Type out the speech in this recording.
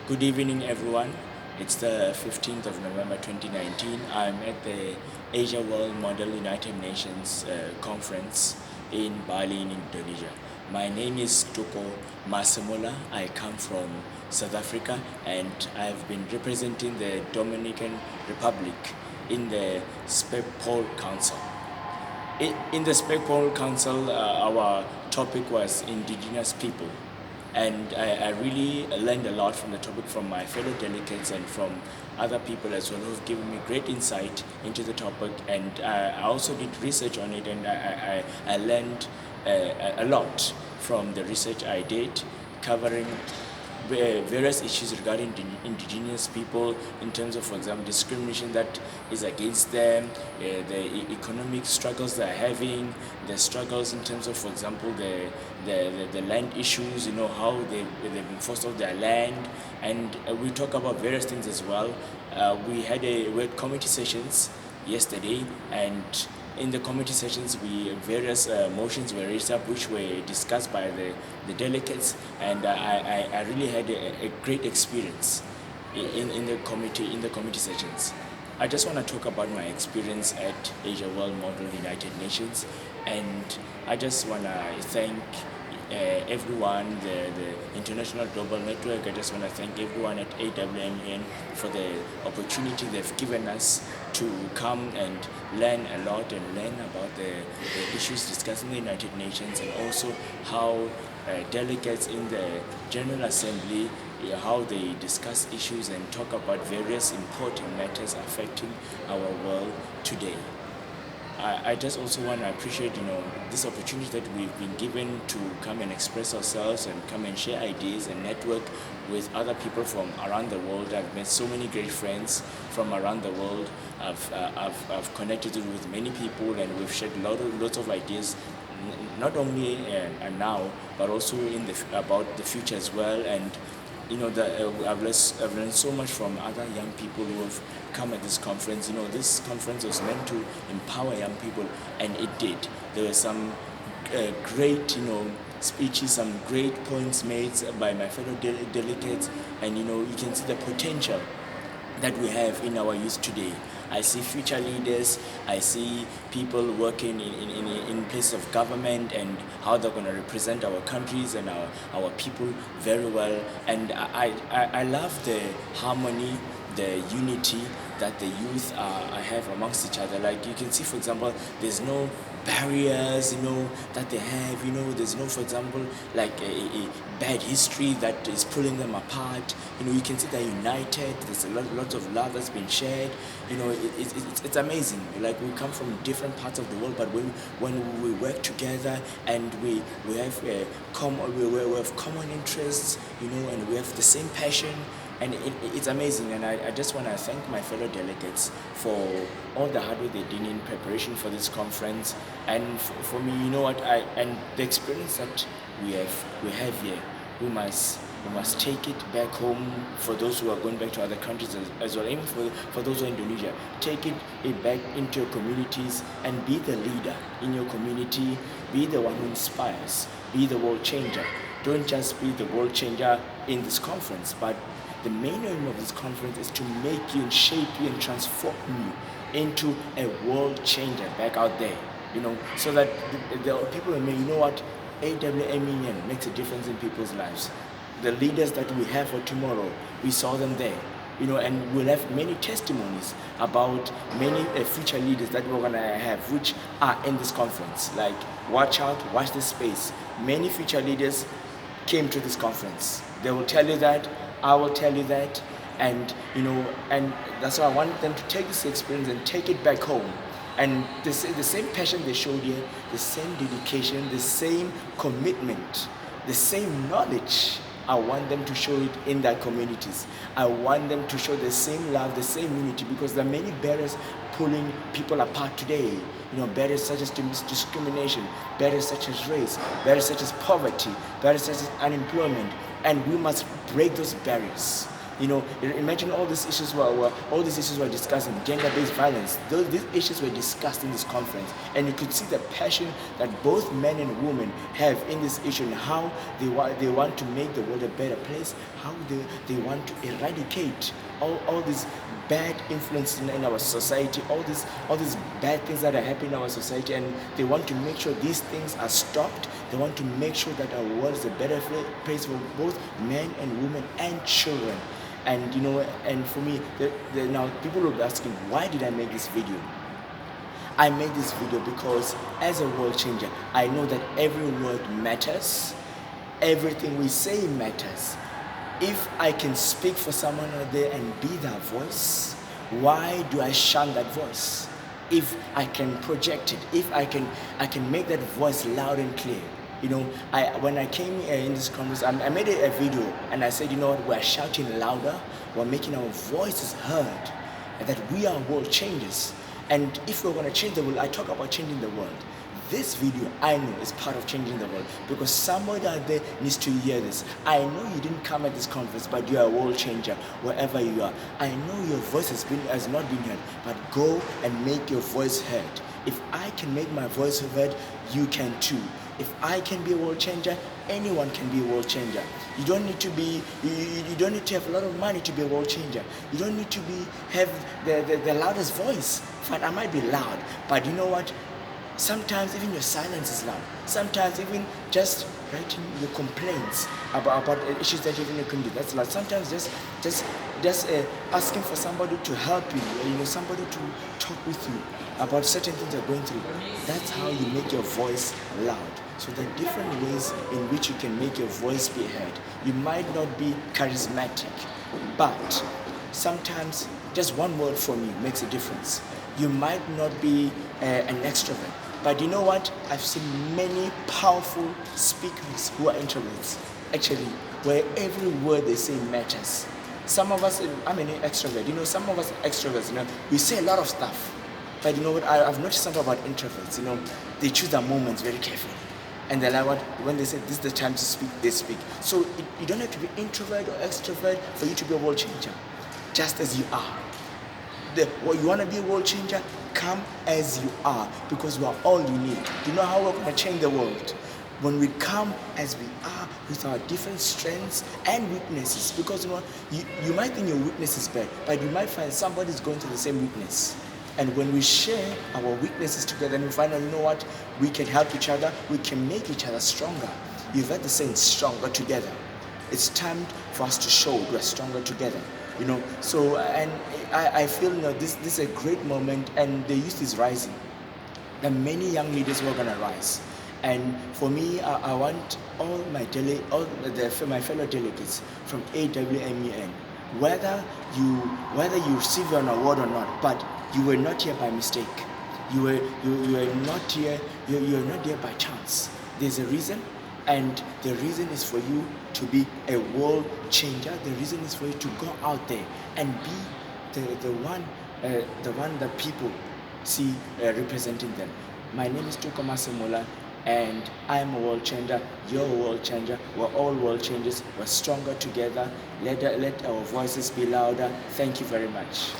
Good evening, everyone. It's the 15th of November 2019. I'm at the Asia World Model United Nations conference in Bali, in Indonesia. My name is Toko Masemola. I come from South Africa and I've been representing the Dominican Republic in the SPECPOL Council. In the SPECPOL Council, our topic was indigenous people. And I really learned a lot from the topic from my fellow delegates and from other people as well who have given me great insight into the topic. And I also did research on it, and I learned a lot from the research I did, covering various issues regarding indigenous people in terms of, for example, discrimination that is against them, the economic struggles they're having, the struggles in terms of, for example, the land issues, how they've been forced off their land. And we talk about various things as well. We had committee sessions yesterday, and in the committee sessions, various motions were raised up, which were discussed by the delegates, and I really had a great experience in the committee sessions. I just want to talk about my experience at Asia World Model United Nations, and I just want to thank everyone, the International Global Network. I just want to thank everyone at AWMUN for the opportunity they've given us to come and learn a lot and learn about the issues discussed in the United Nations, and also how delegates in the General Assembly, how they discuss issues and talk about various important matters affecting our world today. I just also want to appreciate, this opportunity that we've been given to come and express ourselves and come and share ideas and network with other people from around the world. I've met so many great friends from around the world. I've connected with many people, and we've shared lots of ideas, not only now, but also about the future as well. And I've learned so much from other young people who have come at this conference. This conference was meant to empower young people, and it did. There were some great, speeches, some great points made by my fellow delegates, and you can see the potential that we have in our youth today. I see future leaders, I see people working in places of government and how they're going to represent our countries and our people very well. And I love the harmony, the unity that the youth have amongst each other. Like you can see, for example, there's no barriers, that they have, there's no, for example, like a bad history that is pulling them apart. You can see they're united, there's a lot of love that's been shared. It's amazing. Like we come from different parts of the world, but when we work together and we have common interests, and we have the same passion, and it's amazing. And I just want to thank my fellow delegates for all the hard work they did in preparation for this conference. And for me, and the experience that we have here, we must take it back home. For those who are going back to other countries as well, even for those who are in Indonesia, take it back into your communities and be the leader in your community. Be the one who inspires. Be the world changer. Don't just be the world changer in this conference, but the main aim of this conference is to make you and shape you and transform you into a world changer back out there, so that the people may know what AWMUN makes a difference in people's lives. The leaders that we have for tomorrow, we saw them there, and we'll have many testimonies about many future leaders that we're going to have, which are in this conference. Like, watch this space. Many future leaders came to this conference. They will tell you that, I will tell you that, and and that's why I want them to take this experience and take it back home. And the same passion they showed here, the same dedication, the same commitment, the same knowledge, I want them to show it in their communities. I want them to show the same love, the same unity, because there are many barriers pulling people apart today. Barriers such as discrimination, barriers such as race, barriers such as poverty, barriers such as unemployment. And we must break those barriers. Imagine all these issues were discussed in gender-based violence. These issues were discussed in this conference, and you could see the passion that both men and women have in this issue, and how they want to make the world a better place, how they want to eradicate all these bad influences in our society, all these bad things that are happening in our society, and they want to make sure these things are stopped. They want to make sure that our world is a better place for both men and women and children. And and for me, now people will be asking, why did I make this video? I made this video because as a world changer, I know that every word matters. Everything we say matters. If I can speak for someone out there and be their voice, why do I shun that voice? If I can project it, if I can make that voice loud and clear. When I came in this conference, I made a video and I said, we're shouting louder, we're making our voices heard, and that we are world changers. And if we're going to change the world, I talk about changing the world. This video, I know, is part of changing the world, because somebody out there needs to hear this. I know you didn't come at this conference, but you are a world changer wherever you are. I know your voice has not been heard, but go and make your voice heard. If I can make my voice heard, you can too. If I can be a world changer, anyone can be a world changer. You don't need to have a lot of money to be a world changer. You don't need to have the loudest voice. Fine, I might be loud, but you know what? Sometimes even your silence is loud. Sometimes even just writing your complaints about issues that you even can do, that's loud. Sometimes just asking for somebody to help you, somebody to talk with you about certain things you're going through. That's how you make your voice loud. So there are different ways in which you can make your voice be heard. You might not be charismatic, but sometimes just one word from you makes a difference. You might not be an extrovert, but you know what? I've seen many powerful speakers who are introverts, actually, where every word they say matters. Some of us, I'm an extrovert, some of us extroverts, we say a lot of stuff. But you know what? I've noticed something about introverts, they choose their moments very carefully. And they're like, when they say this is the time to speak, they speak. So you don't have to be introvert or extrovert for you to be a world changer, just as you are. You want to be a world changer? Come as you are, because we are all unique. Do you know how we're going to change the world? When we come as we are, with our different strengths and weaknesses. Because you might think your weakness is bad, but you might find somebody's going through the same weakness. And when we share our weaknesses together, and we find out, what, we can help each other, we can make each other stronger. You've heard the saying, stronger together. It's time for us to show we're stronger together. So, and I feel this is a great moment, and the youth is rising. There are many young leaders who are going to rise, and for me, I want all my fellow delegates from AWMUN, whether you receive an award or not, but you were not here by mistake. You are not here. You're not here by chance. There's a reason. And the reason is for you to be a world changer. The reason is for you to go out there and be the one that people see representing them. My name is Toko Masemola, and I am a world changer. You're a world changer. We're all world changers. We're stronger together. Let our voices be louder. Thank you very much.